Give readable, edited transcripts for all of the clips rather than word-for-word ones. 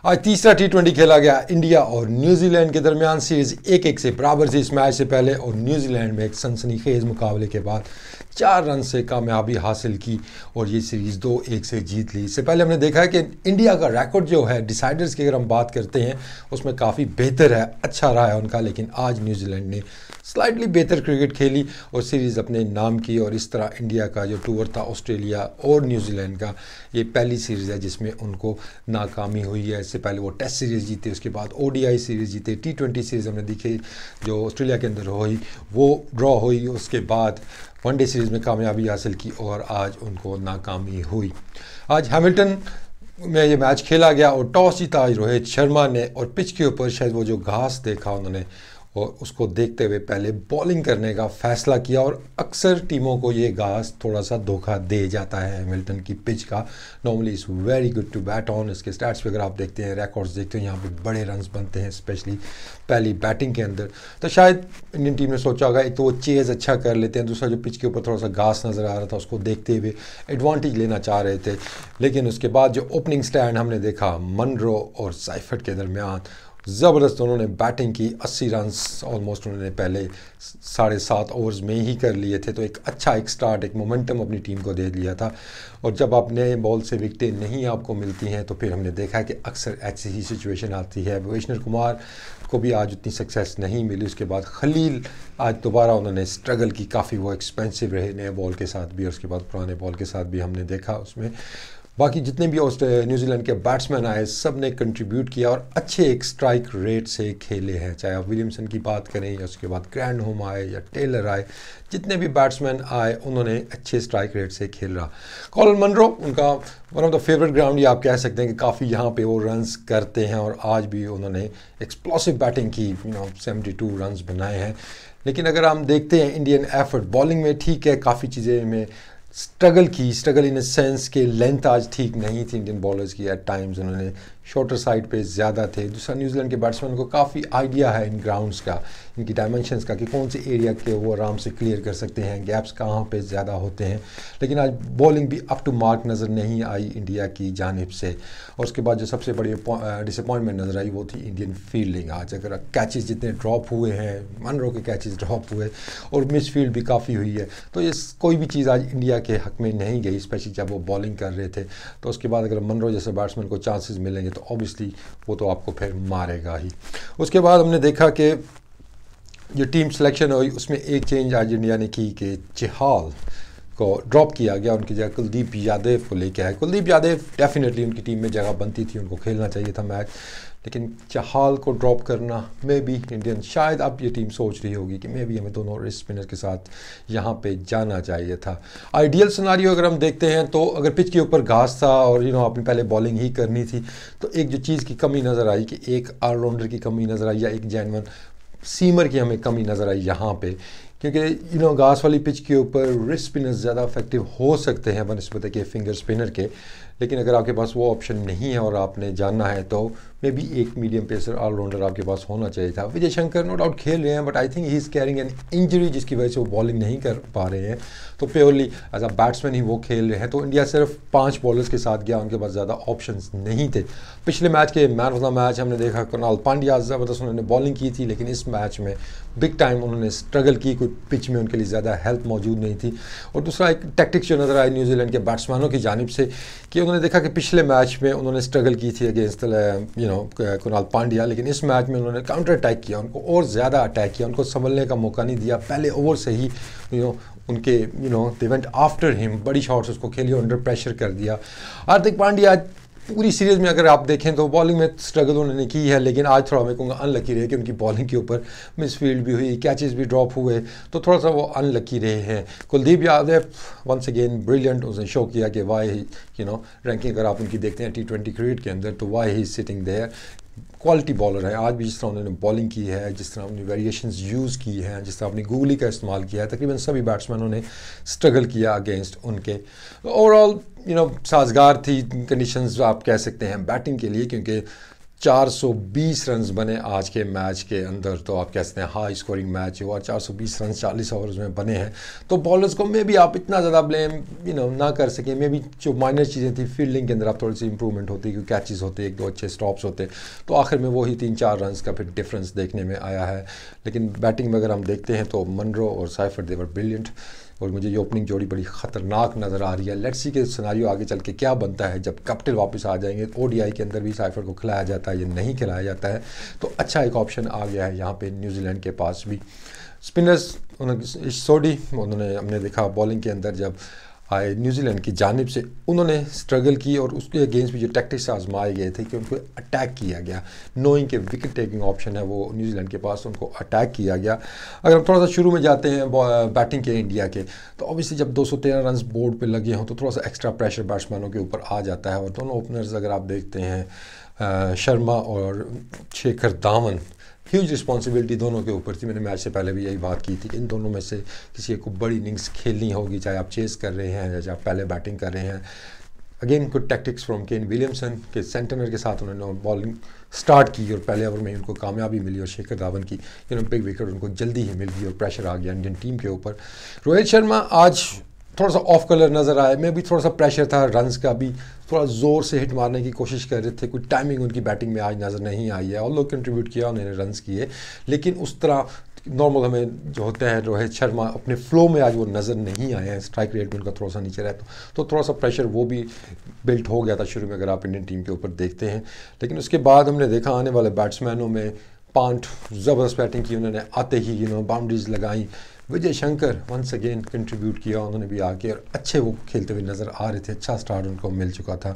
आज तीसरा T20 खेला गया इंडिया और न्यूजीलैंड के दरमियान। सीरीज 1-1 से बराबर थी इस मैच से पहले और न्यूजीलैंड में एक सनसनीखेज मुकाबले के बाद 4 रन से कामयाबी हासिल की और ये सीरीज़ 2-1 से जीत ली। इससे पहले हमने देखा है कि इंडिया का रिकॉर्ड जो है डिसाइडर्स की अगर हम बात करते हैं उसमें काफ़ी बेहतर है, अच्छा रहा है उनका, लेकिन आज न्यूजीलैंड ने स्लाइटली बेहतर क्रिकेट खेली और सीरीज़ अपने नाम की। और इस तरह इंडिया का जो टूर था ऑस्ट्रेलिया और न्यूजीलैंड का, ये पहली सीरीज़ है जिसमें उनको नाकामी हुई है। इससे पहले वो टेस्ट सीरीज़ जीते, उसके बाद ODI सीरीज़ जीते, T20 सीरीज़ हमने देखी जो ऑस्ट्रेलिया के अंदर हुई वो ड्रॉ हुई, उसके बाद वनडे सीरीज़ में कामयाबी हासिल की और आज उनको नाकामी हुई। आज हैमिल्टन में ये मैच खेला गया और टॉस जीता रोहित शर्मा ने और पिच के ऊपर शायद वो जो घास देखा उन्होंने और उसको देखते हुए पहले बॉलिंग करने का फैसला किया। और अक्सर टीमों को ये घास थोड़ा सा धोखा दे जाता है हैमिल्टन की पिच का। Normally is very good to bat on. इसके स्टैट्स पे अगर आप देखते हैं, रिकॉर्ड्स देखते हैं, यहाँ पे बड़े रन्स बनते हैं स्पेशली पहली बैटिंग के अंदर। तो शायद इंडियन टीम ने सोचा होगा एक तो वो चेज़ अच्छा कर लेते हैं, दूसरा जो पिच के ऊपर थोड़ा सा घास नज़र आ रहा था उसको देखते हुए एडवांटेज लेना चाह रहे थे। लेकिन उसके बाद जो ओपनिंग स्टैंड हमने देखा मनरो और साइफर्ट के दरमियान, ज़बरदस्त उन्होंने बैटिंग की। 80 रन ऑलमोस्ट उन्होंने पहले 7.5 ओवर्स में ही कर लिए थे, तो एक अच्छा एक स्टार्ट, एक मोमेंटम अपनी टीम को दे दिया था। और जब अपने बॉल से विकेटें नहीं आपको मिलती हैं तो फिर हमने देखा कि अक्सर ऐसी ही सिचुएशन आती है। भुवनेश्वर कुमार को भी आज उतनी सक्सेस नहीं मिली। उसके बाद खलील आज दोबारा उन्होंने स्ट्रगल की, काफ़ी वो एक्सपेंसिव रहे नए बॉल के साथ भी और उसके बाद पुराने बॉल के साथ भी हमने देखा उसमें। बाकी जितने भी न्यूजीलैंड के बैट्समैन आए सब ने कंट्रीब्यूट किया और अच्छे एक स्ट्राइक रेट से खेले हैं, चाहे आप विलियमसन की बात करें या उसके बाद ग्रैंडहोम आए या टेलर आए, जितने भी बैट्समैन आए उन्होंने अच्छे स्ट्राइक रेट से खेल रहा। कॉलिन मनरो उनका one of the favourite ground, ये आप कह सकते हैं कि काफ़ी यहाँ पे वो रन्स करते हैं और आज भी उन्होंने एक्सप्लोसिव बैटिंग की, 72 रन्स बनाए हैं। लेकिन अगर हम देखते हैं इंडियन एफर्ट बॉलिंग में ठीक है, काफ़ी चीज़ें में स्ट्रगल इन अ सेंस के लेंथ आज ठीक नहीं थी इंडियन बॉलर्स की। एट टाइम्स उन्होंने शॉर्टर साइड पे ज़्यादा थे। दूसरा न्यूजीलैंड के बैट्समैन को काफ़ी आइडिया है इन ग्राउंड्स का, इनकी डायमेंशंस का, कि कौन से एरिया के वो आराम से क्लियर कर सकते हैं, गैप्स कहाँ पे ज़्यादा होते हैं। लेकिन आज बॉलिंग भी अप टू मार्क नज़र नहीं आई इंडिया की जानिब से। और उसके बाद जो सबसे बड़ी डिसअपॉइंटमेंट नज़र आई वो थी इंडियन फील्डिंग। आज अगर कैचेस जितने ड्रॉप हुए हैं, मनरो के कैचेस ड्रॉप हुए और मिस फील्ड भी काफ़ी हुई है, तो ये कोई भी चीज़ आज इंडिया के हक में नहीं गई, स्पेशली जब वो बॉलिंग कर रहे थे। तो उसके बाद अगर मनरो जैसे बैट्समैन को चांसेस मिलेंगे तो ऑब्वियसली वो तो आपको फिर मारेगा ही। उसके बाद हमने देखा कि जो टीम सिलेक्शन हुई उसमें एक चेंज आज इंडिया ने की कि चहल को ड्रॉप किया गया, उनकी जगह कुलदीप यादव को लेके आए। कुलदीप यादव डेफिनेटली उनकी टीम में जगह बनती थी, उनको खेलना चाहिए था मैच, लेकिन चहल को ड्रॉप करना मे बी इंडियन, शायद अब ये टीम सोच रही होगी कि मे बी हमें दोनों रिस्ट स्पिनर के साथ यहाँ पे जाना चाहिए था। आइडियल सिनारियो अगर हम देखते हैं तो अगर पिच के ऊपर घास था और आपने पहले बॉलिंग ही करनी थी तो एक जो चीज़ की कमी नज़र आई कि एक ऑलराउंडर की कमी नज़र आई या एक जेन्युइन सीमर की हमें कमी नज़र आई यहाँ पे, क्योंकि घास वाली पिच के ऊपर रिस्ट स्पिनर्स ज़्यादा इफेक्टिव हो सकते हैं बनस्बत के फिंगर स्पिनर के। लेकिन अगर आपके पास वो ऑप्शन नहीं है और आपने जानना है तो मे बी एक मीडियम पेसर ऑलराउंडर आपके पास होना चाहिए था। विजय शंकर नो डाउट खेल रहे हैं but I think he is carrying an injury जिसकी वजह से वो बॉलिंग नहीं कर पा रहे हैं, तो प्योरली एज अ बैट्समैन ही वो खेल रहे हैं। तो इंडिया सिर्फ 5 बॉलर्स के साथ गया, उनके पास ज़्यादा ऑप्शंस नहीं थे। पिछले मैच के मैन ऑफ द मैच हमने देखा कुणाल पांड्या, ज़बरदस्त उन्होंने बॉलिंग की थी, लेकिन इस मैच में बिग टाइम उन्होंने स्ट्रगल की, कोई पिच में उनके लिए ज़्यादा हेल्प मौजूद नहीं थी। और दूसरा एक टैक्टिक्स जो नज़र आई न्यूजीलैंड के बैट्समैनों की जानिब से कि उन्होंने देखा कि पिछले मैच में उन्होंने स्ट्रगल की थी अगेंस्ट कुणाल पांड्या, लेकिन इस मैच में उन्होंने काउंटर अटैक किया, उनको और ज़्यादा अटैक किया, उनको संभलने का मौका नहीं दिया। पहले ओवर से ही उनके दे वेंट आफ्टर हिम, बड़ी शॉट्स उसको खेली, अंडर प्रेशर कर दिया। हार्दिक पांड्या पूरी सीरीज़ में अगर आप देखें तो बॉलिंग में स्ट्रगल उन्होंने की है, लेकिन आज थोड़ा मैं कहूँगा अनलकी रहे कि उनकी बॉलिंग के ऊपर मिस फील्ड भी हुई, कैचेस भी ड्रॉप हुए, तो थोड़ा सा वो अनलकी रहे हैं। Kuldeep Yadav once again brilliant, उसने शो किया कि वाई रैंकिंग अगर आप उनकी देखते हैं T20 क्रिकेट के अंदर तो why he sitting there. Quality bowler है। आज भी जिस तरह उन्होंने बॉलिंग की है, जिस तरह उन्होंने वेरिएशंस यूज़ की हैं, जिस तरह अपनी गूगली का इस्तेमाल किया है, तकरीबन सभी बैट्समैनों ने स्ट्रगल किया अगेंस्ट उनके। ओवरऑल साजगार थी कंडीशंस आप कह सकते हैं बैटिंग के लिए, क्योंकि 420 रन्स बने आज के मैच के अंदर, तो आप कह सकते हैं हाई स्कोरिंग मैच हुआ। 420 रन 40 ओवर्स में बने हैं। तो बॉलर्स को मे भी आप इतना ज़्यादा ब्लेम ना कर सकें। मे भी जो माइनर चीज़ें थी फील्डिंग के अंदर आप थोड़ी सी इंप्रूवमेंट होती, क्योंकि कैचेस होते, एक दो अच्छे स्टॉप्स होते, तो आखिर में वही 3-4 रन का फिर डिफरेंस देखने में आया है। लेकिन बैटिंग में अगर हम देखते हैं तो मनरो और साइफर दे वर ब्रिलियंट, और मुझे ये ओपनिंग जोड़ी बड़ी ख़तरनाक नज़र आ रही है। लेट्स सी के सिनारियो आगे चल के क्या बनता है जब कैप्टन वापस आ जाएंगे। ओडीआई के अंदर भी साइफर को खिलाया जाता है या नहीं खिलाया जाता है, तो अच्छा एक ऑप्शन आ गया है यहाँ पे न्यूजीलैंड के पास भी। स्पिनर्स उन्होंने सोडी उन्होंने हमने देखा बॉलिंग के अंदर जब आए न्यूजीलैंड की जानिब से, उन्होंने स्ट्रगल की और उसके अगेंस्ट भी जो टैक्टिक्स आजमाए गए थे कि उनको अटैक किया गया, नोइंग के विकेट टेकिंग ऑप्शन है वो न्यूजीलैंड के पास, उनको अटैक किया गया। अगर हम थोड़ा सा शुरू में जाते हैं बैटिंग के इंडिया के, तो ऑब्वियसली जब 213 रन बोर्ड पे लगे हों तो थोड़ा सा एक्स्ट्रा प्रेशर बैट्समैनों के ऊपर आ जाता है। और दोनों ओपनर्स अगर आप देखते हैं शर्मा और शेखर धावन, ह्यूज रिस्पॉन्सिबिलिटी दोनों के ऊपर थी। मैंने मैच से पहले भी यही बात की थी कि इन दोनों में से किसी को बड़ी इनिंग्स खेलनी होगी, चाहे आप चेस कर रहे हैं या चाहे आप पहले बैटिंग कर रहे हैं। Again good tactics from Kane Williamson के सेंटनर के साथ उन्होंने बॉलिंग स्टार्ट की और पहले ओवर में उनको कामयाबी मिली, और शेखर धावन की बिग विकेट उनको जल्दी ही मिल गई और प्रेशर आ गया इंडियन टीम के ऊपर। रोहित शर्मा आज थोड़ा सा ऑफ कलर नज़र आया, में भी थोड़ा सा प्रेशर था, रन्स का भी थोड़ा ज़ोर से हिट मारने की कोशिश कर रहे थे, कोई टाइमिंग उनकी बैटिंग में आज नज़र नहीं आई है। और लोग कंट्रीब्यूट किया, उन्होंने रन्स किए, लेकिन उस तरह नॉर्मल हमें जो होते हैं रोहित शर्मा अपने फ्लो में आज वो नज़र नहीं आए हैं। स्ट्राइक रेट भी उनका थोड़ा सा नीचे रहता, तो थोड़ा सा प्रेशर वो भी बिल्ट हो गया था शुरू में अगर आप इंडियन टीम के ऊपर देखते हैं। लेकिन उसके बाद हमने देखा आने वाले बैट्समैनों में पांट ज़बरदस्त बैटिंग की, उन्होंने आते ही बाउंड्रीज लगाई। Vijay Shankar once again contribute किया, उन्होंने भी आके और अच्छे वो खेलते हुए नज़र आ रहे थे, अच्छा स्टार्ट उनको मिल चुका था।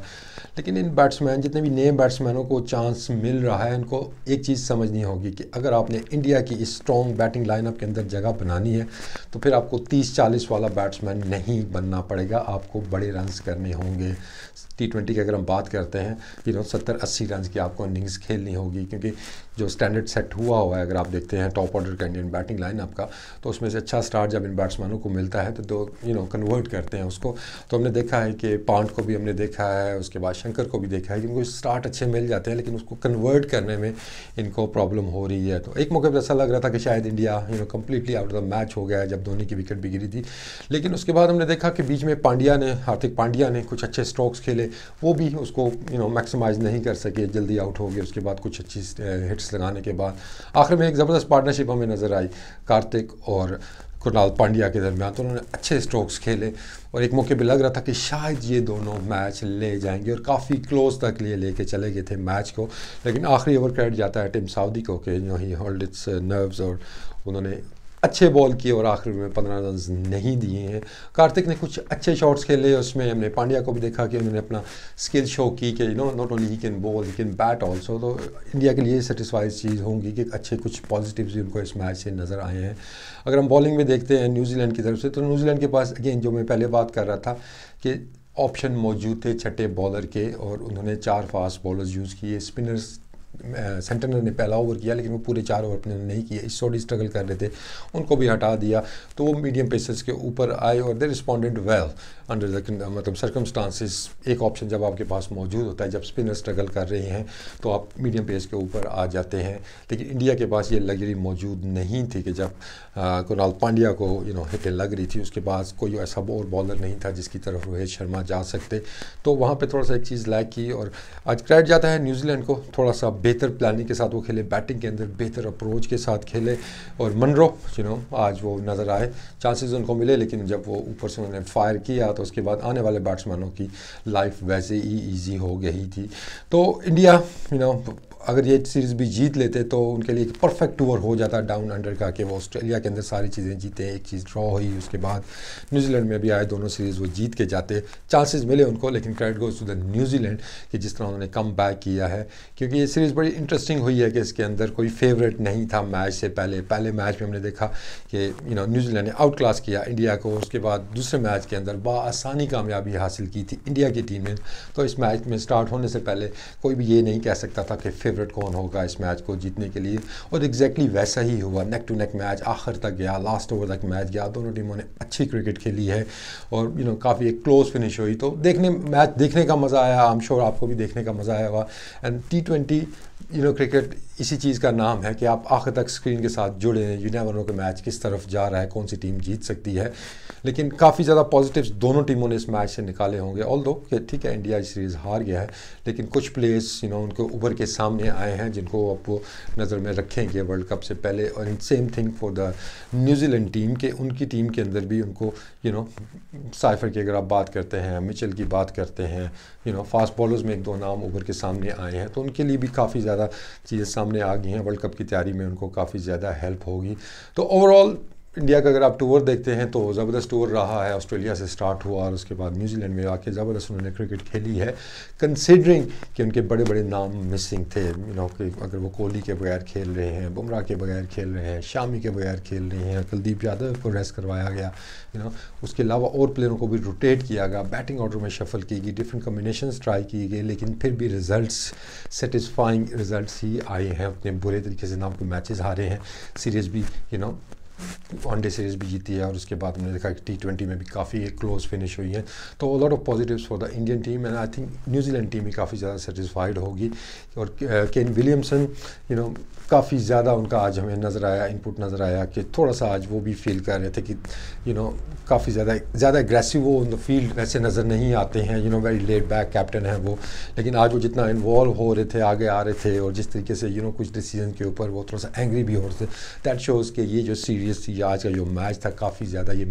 लेकिन इन बैट्समैन जितने भी नए बैट्समैनों को चांस मिल रहा है, इनको एक चीज़ समझनी होगी कि अगर आपने इंडिया की इस स्ट्रॉन्ग बैटिंग लाइनअप के अंदर जगह बनानी है तो फिर आपको 30-40 वाला बैट्समैन नहीं बनना पड़ेगा, आपको बड़े रन्स करने होंगे। T20 की अगर हम बात करते हैं 70-80 रन की आपको इनिंग्स खेलनी होगी, क्योंकि जो स्टैंडर्ड सेट हुआ है अगर आप देखते हैं टॉप ऑर्डर का इंडियन बैटिंग लाइनअप का, तो उसमें से अच्छा स्टार्ट जब इन बैट्समैनों को मिलता है तो कन्वर्ट करते हैं उसको। तो हमने देखा है कि पांट को भी हमने देखा है, उसके बाद शंकर को भी देखा है कि इनको स्टार्ट अच्छे मिल जाते हैं, लेकिन उसको कन्वर्ट करने में इनको प्रॉब्लम हो रही है। तो एक मौके पर ऐसा लग रहा था कि शायद India completely out of the match हो गया है जब धोनी की विकेट भी गिरी थी। लेकिन उसके बाद हमने देखा कि बीच में हार्दिक पांड्या ने कुछ अच्छे स्ट्रोक्स खेले, वो भी उसको मैक्सिमाइज़ नहीं कर सके, जल्दी आउट हो गए। उसके बाद कुछ अच्छी हिट्स लगाने के बाद आखिर में एक ज़बरदस्त पार्टनरशिप हमें नज़र आई कार्तिक और कृणाल पांड्या के दरमियान, तो उन्होंने अच्छे स्ट्रोक्स खेले और एक मौके पे लग रहा था कि शायद ये दोनों मैच ले जाएंगे और काफ़ी क्लोज तक लेके चले गए थे मैच को। लेकिन आखिरी ओवर क्रेडिट जाता है टीम सऊदी को कि ही होल्ड इट्स नर्व्स, और उन्होंने अच्छे बॉल किए और आखिर में 15 रन नहीं दिए हैं। कार्तिक ने कुछ अच्छे शॉट्स खेले, उसमें हमने पांड्या को भी देखा कि उन्होंने अपना स्किल शो की कि not only he can ball he can bat also. तो इंडिया के लिए सेटिस्फाइड चीज़ होंगी कि अच्छे कुछ पॉजिटिव्स भी उनको इस मैच से नज़र आए हैं। अगर हम बॉलिंग में देखते हैं न्यूजीलैंड की तरफ से, तो न्यूजीलैंड के पास अगेन जो मैं पहले बात कर रहा था कि ऑप्शन मौजूद थे छठे बॉलर के, और उन्होंने 4 फास्ट बॉलर्स यूज़ किए। स्पिनर्स सेंटनर ने पहला ओवर किया, लेकिन वो पूरे 4 ओवर अपने नहीं किए, इस सोडी स्ट्रगल कर रहे थे, उनको भी हटा दिया। तो वो मीडियम पेसर्स के ऊपर आए और दे responded well under the circumstances. एक ऑप्शन जब आपके पास मौजूद होता है, जब स्पिनर स्ट्रगल कर रहे हैं तो आप मीडियम पेस के ऊपर आ जाते हैं। लेकिन इंडिया के पास ये लग्जरी मौजूद नहीं थी कि जब कृणाल पांड्या को हिटें लग रही थी, उसके बाद कोई ऐसा और बॉलर नहीं था जिसकी तरफ रोहित शर्मा जा सकते, तो वहाँ पर थोड़ा सा एक चीज़ लैक की। और आज क्रेडिट जाता है न्यूजीलैंड को, थोड़ा सा बेहतर प्लानिंग के साथ वो खेले, बैटिंग के अंदर बेहतर अप्रोच के साथ खेले, और मनरो आज वो नज़र आए, चांसेस उनको मिले, लेकिन जब वो ऊपर से उन्होंने फायर किया तो उसके बाद आने वाले बैट्समैनों की लाइफ वैसे ही ईजी हो गई थी। तो इंडिया अगर ये सीरीज़ भी जीत लेते तो उनके लिए एक परफेक्ट टूर हो जाता डाउन अंडर का, कि वो ऑस्ट्रेलिया के अंदर सारी चीज़ें जीते, एक चीज़ ड्रॉ हुई, उसके बाद न्यूजीलैंड में भी आए, दोनों सीरीज़ वो जीत के जाते, चांसेस मिले उनको। लेकिन credit goes to the New Zealand कि जिस तरह उन्होंने कम बैक किया है, क्योंकि ये सीरीज़ बड़ी इंटरेस्टिंग हुई है कि इसके अंदर कोई फेवरेट नहीं था मैच से पहले मैच में हमने देखा कि न्यूजीलैंड ने आउट क्लास किया इंडिया को, उसके बाद दूसरे मैच के अंदर बआसानी कामयाबी हासिल की थी इंडिया की टीम ने। तो इस मैच में स्टार्ट होने से पहले कोई भी ये नहीं कह सकता था कि फेवरेट कौन होगा इस मैच को जीतने के लिए, और एग्जैक्टली वैसा ही हुआ। नेक टू नेक मैच आखिर तक गया, लास्ट ओवर तक मैच गया, दोनों टीमों ने अच्छी क्रिकेट खेली है और काफ़ी एक क्लोज फिनिश हुई। तो मैच देखने का मज़ा आया, आई एम श्योर आपको भी देखने का मज़ा आया होगा। एंड T20 क्रिकेट इसी चीज़ का नाम है कि आप आखिर तक स्क्रीन के साथ जुड़े हैं, यू नेवर नो कि मैच किस तरफ जा रहा है, कौन सी टीम जीत सकती है। लेकिन काफ़ी ज़्यादा पॉजिटिव्स दोनों टीमों ने इस मैच से निकाले होंगे। ऑल्दो कि ठीक है इंडिया सीरीज़ हार गया है, लेकिन कुछ प्लेयर्स उनको उभर के सामने आए हैं जिनको आप वो नज़र में रखेंगे वर्ल्ड कप से पहले। और same thing for the New Zealand team के उनकी टीम के अंदर भी उनको साइफर की अगर आप बात करते हैं, मिचेल की बात करते हैं, फास्ट बॉलर्स में एक दो नाम उभर के सामने आए हैं, तो उनके लिए भी काफ़ी ज़्यादा चीज़ें सामने आ गई हैं। वर्ल्ड कप की तैयारी में उनको काफ़ी ज़्यादा हेल्प होगी। तो ओवरऑल इंडिया का अगर आप टूर देखते हैं तो ज़बरदस्त टूर रहा है। ऑस्ट्रेलिया से स्टार्ट हुआ और उसके बाद न्यूजीलैंड में आके ज़बरदस्त उन्होंने क्रिकेट खेली है, कंसिडरिंग कि उनके बड़े बड़े नाम मिसिंग थे। कि अगर वो कोहली के बगैर खेल रहे हैं, बुमराह के बगैर खेल रहे हैं, शामी के बगैर खेल रहे हैं, कुलदीप यादव को रेस्ट करवाया गया, उसके अलावा और प्लेयरों को भी रोटेट किया गया, बैटिंग ऑर्डर में शफल की गई, डिफरेंट कम्बिनेशंस ट्राई की गई, लेकिन फिर भी रिजल्ट्स सेटिस्फाइंग रिजल्ट्स ही आए हैं। उतने बुरे तरीके से ना कोई मैचेस हारे हैं, सीरीज़ भी वनडे सीरीज़ भी जीती है, और उसके बाद हमने देखा कि T20 में भी काफ़ी क्लोज फिनिश हुई है। तो lot of positives for the Indian team, and I think New Zealand team भी काफ़ी ज़्यादा सेटिस्फाइड होगी। और केन विलियमसन काफ़ी ज़्यादा उनका आज हमें नज़र आया, इनपुट नज़र आया कि थोड़ा सा आज वो भी फील कर रहे थे कि काफ़ी ज़्यादा एग्रेसिव वो ऑन द फील्ड वैसे नज़र नहीं आते हैं, वेरी लेड बैक कैप्टन है वो, लेकिन आज वो जितना इन्वॉल्व हो रहे थे, आगे आ रहे थे, और जिस तरीके से कुछ डिसीजन के ऊपर वो थोड़ा सा एंग्री भी हो रहे थे, दैट शोज़ कि ये जो सीरीज़ थी, आज का जो मैच था, काफ़ी ज़्यादा ये